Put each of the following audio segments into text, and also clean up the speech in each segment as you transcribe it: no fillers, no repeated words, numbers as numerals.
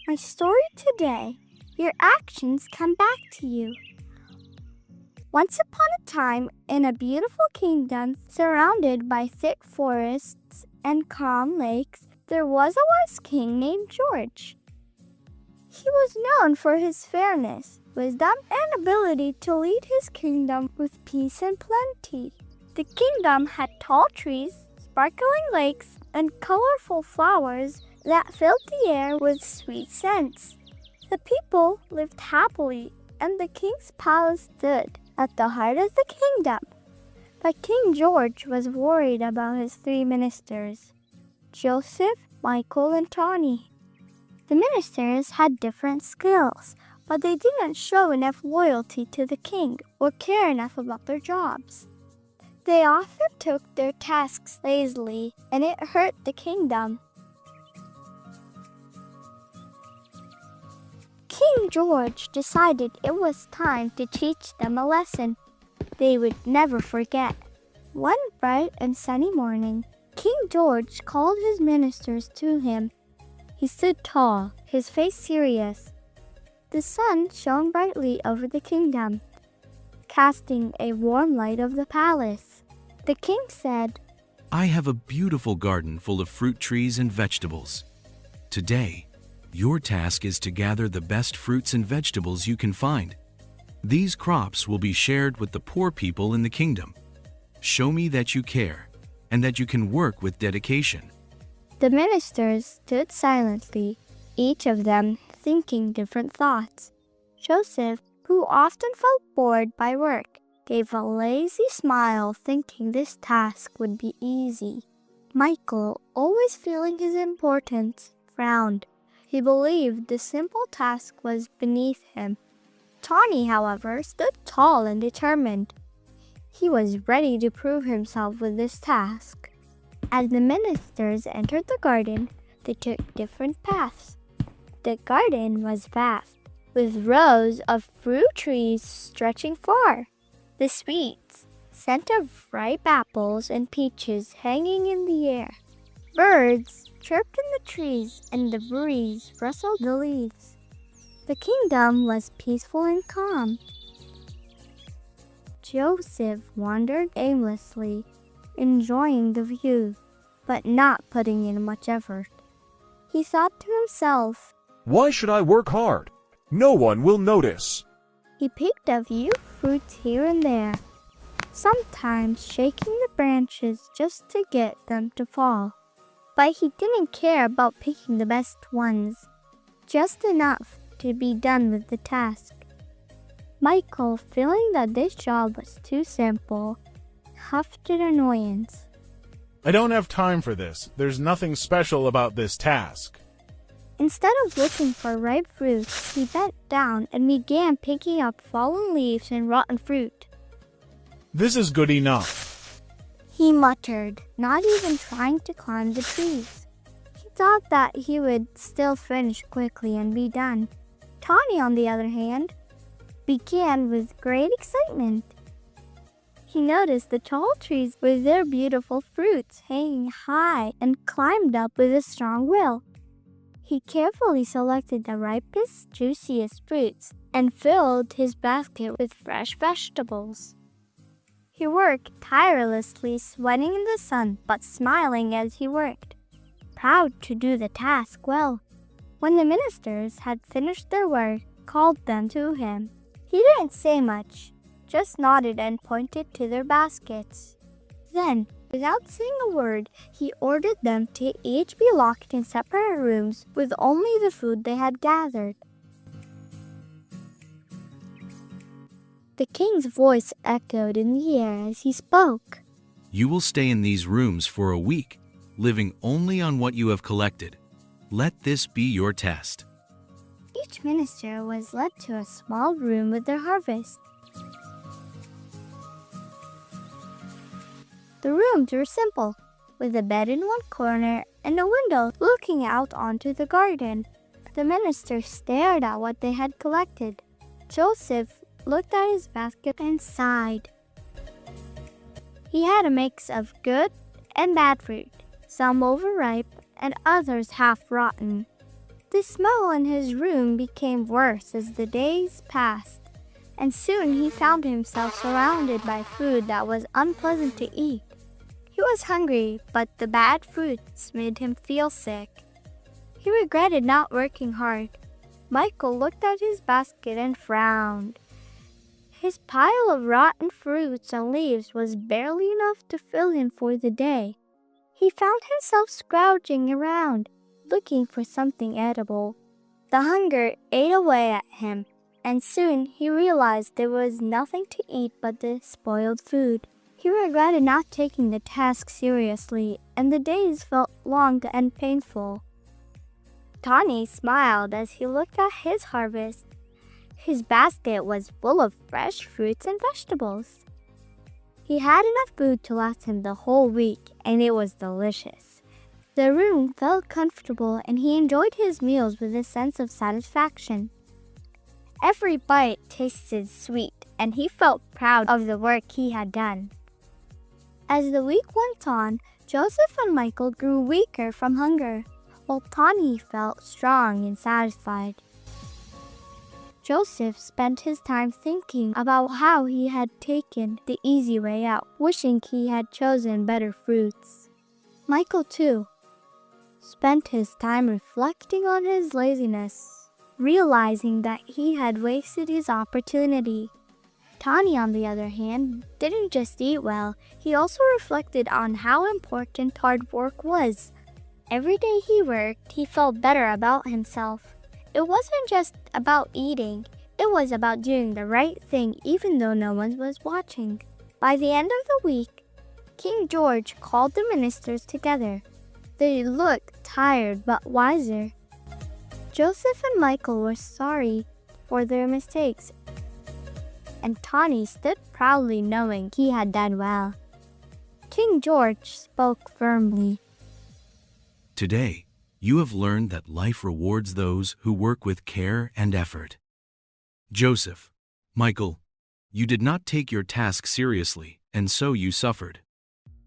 My story today: your actions come back to you. Once upon a time, in a beautiful kingdom surrounded by thick forests and calm lakes, there was a wise king named George. He was known for his fairness, wisdom, and ability to lead his kingdom with peace and plenty. The kingdom had tall trees, sparkling lakes, and colorful flowers that filled the air with sweet scents. The people lived happily, and the king's palace stood at the heart of the kingdom. But King George was worried about his three ministers, Joseph, Michael, and Tawny. The ministers had different skills, but they didn't show enough loyalty to the king or care enough about their jobs. They often took their tasks lazily, and it hurt the kingdom. King George decided it was time to teach them a lesson they would never forget. One bright and sunny morning, King George called his ministers to him. He stood tall, his face serious. The sun shone brightly over the kingdom, casting a warm light over the palace. The king said, "I have a beautiful garden full of fruit trees and vegetables. Today, your task is to gather the best fruits and vegetables you can find. These crops will be shared with the poor people in the kingdom. Show me that you care and that you can work with dedication." The ministers stood silently, each of them thinking different thoughts. Joseph, who often felt bored by work, gave a lazy smile, thinking this task would be easy. Michael, always feeling his importance, frowned. He believed the simple task was beneath him. Tawny, however, stood tall and determined. He was ready to prove himself with this task. As the ministers entered the garden, they took different paths. The garden was vast, with rows of fruit trees stretching far. The sweet scent of ripe apples and peaches hanging in the air. Birds chirped in the trees, and the breeze rustled the leaves. The kingdom was peaceful and calm. Joseph wandered aimlessly, enjoying the view, but not putting in much effort. He thought to himself, "Why should I work hard? No one will notice." He picked a few fruits here and there, sometimes shaking the branches just to get them to fall. But he didn't care about picking the best ones, just enough to be done with the task. Michael, feeling that this job was too simple, huffed in annoyance. "I don't have time for this. There's nothing special about this task." Instead of looking for ripe fruits, he bent down and began picking up fallen leaves and rotten fruit. "This is good enough," he muttered, not even trying to climb the trees. He thought that he would still finish quickly and be done. Tawny, on the other hand, began with great excitement. He noticed the tall trees with their beautiful fruits hanging high and climbed up with a strong will. He carefully selected the ripest, juiciest fruits and filled his basket with fresh vegetables. He worked tirelessly, sweating in the sun, but smiling as he worked, proud to do the task well. When the ministers had finished their work, called them to him. He didn't say much, just nodded and pointed to their baskets. Then, without saying a word, he ordered them to each be locked in separate rooms with only the food they had gathered. The king's voice echoed in the air as he spoke. "You will stay in these rooms for a week, living only on what you have collected. Let this be your test." Each minister was led to a small room with their harvest. The rooms were simple, with a bed in one corner and a window looking out onto the garden. The ministers stared at what they had collected. Joseph looked at his basket and sighed. He had a mix of good and bad fruit, some overripe and others half rotten. The smell in his room became worse as the days passed, and soon he found himself surrounded by food that was unpleasant to eat. He was hungry, but the bad fruits made him feel sick. He regretted not working hard. Michael looked at his basket and frowned. His pile of rotten fruits and leaves was barely enough to fill him for the day. He found himself scrounging around, looking for something edible. The hunger ate away at him, and soon he realized there was nothing to eat but the spoiled food. He regretted not taking the task seriously, and the days felt long and painful. Tawny smiled as he looked at his harvest. His basket was full of fresh fruits and vegetables. He had enough food to last him the whole week, and it was delicious. The room felt comfortable, and he enjoyed his meals with a sense of satisfaction. Every bite tasted sweet, and he felt proud of the work he had done. As the week went on, Joseph and Michael grew weaker from hunger, while Tawny felt strong and satisfied. Joseph spent his time thinking about how he had taken the easy way out, wishing he had chosen better fruits. Michael, too, spent his time reflecting on his laziness, realizing that he had wasted his opportunity. Tawny, on the other hand, didn't just eat well, he also reflected on how important hard work was. Every day he worked, he felt better about himself. It wasn't just about eating, it was about doing the right thing even though no one was watching. By the end of the week, King George called the ministers together. They looked tired but wiser. Joseph and Michael were sorry for their mistakes, and Tawny stood proudly knowing he had done well. King George spoke firmly. Today, you have learned that life rewards those who work with care and effort. Joseph, Michael, you did not take your task seriously, and so you suffered.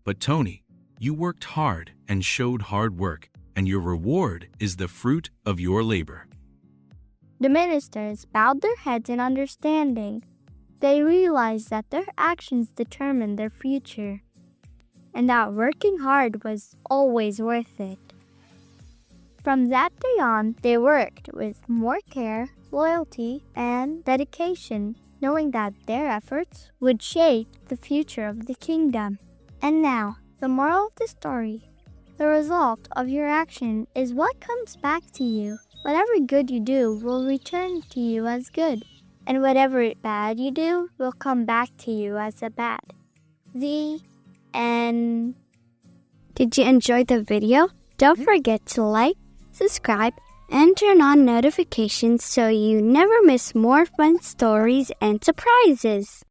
But Tony, you worked hard and showed hard work, and your reward is the fruit of your labor. The ministers bowed their heads in understanding. They realized that their actions determined their future, and that working hard was always worth it. From that day on, they worked with more care, loyalty, and dedication, knowing that their efforts would shape the future of the kingdom. And now, the moral of the story. The result of your action is what comes back to you. Whatever good you do will return to you as good, and whatever bad you do will come back to you as a bad. The end. Did you enjoy the video? Don't forget to like, subscribe, and turn on notifications so you never miss more fun stories and surprises.